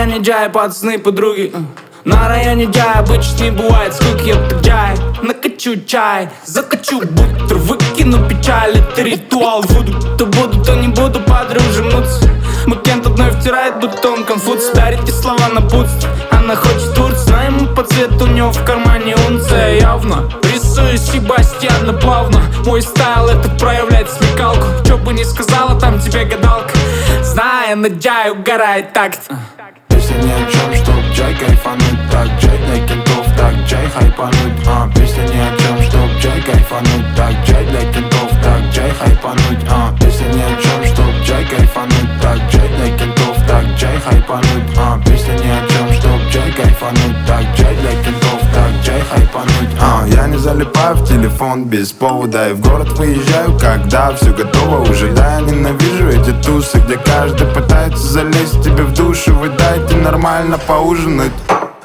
районе Джай, пацаны, подруги. На районе Джай обычно не бывает скуки. Я так Джай, накачу чай, закачу бутер, выкину печаль. Это ритуал вуду. То буду, то не буду, подружимнуться. Макент одной втирает, будто он Конфуций. Дарит те слова на путстве. Она хочет Турцию, а ему по цвету у него в кармане унция. Явно рисую Себастьяна плавно. Мой стайл это проявляет смекалку. Чё бы ни сказала, там тебе гадалка. Зная, на Джай угорает такт. Песня ни о чем, чтоб Джай кайфануть. Так, Джай для кентов, так, Джай хайпануть. Песня ни о чем, чтоб Джай кайфануть. Так, Джай для кентов, так, Джай хайпануть. Песня ни о чем, чтоб Джай кайфануть. Так, Джай для кентов, так, Джай хайпануть. Песня ни о чем, чтоб Джай кайфануть. Так, Джай для кентов, так, Джай хайпануть. Я не залипаю в телефон без повода и в город выезжаю, когда все готово уже. Да, я ненавижу эти тусы, где каждый пытается залезть тебе в душу. Вы дайте нормально поужинать.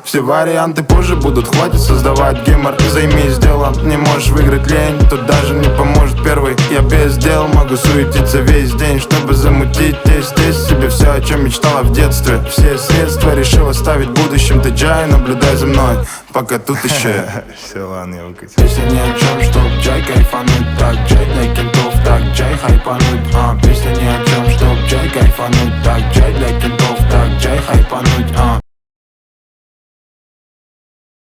Все варианты позже будут, хватит создавать гемор. Займись делом, не можешь выиграть лень, тут даже не поможет первый. Я без дел могу суетиться весь день, чтобы замутить здесь себе все, о чем мечтала в детстве. Все средства решил оставить будущим. Ты Джай, наблюдай за мной, пока тут еще. Все, ладно, я выкатил. Песня ни о чем, чтоб Джай кайфануть. Так, Джай для кентов, так, Джай хайпануть.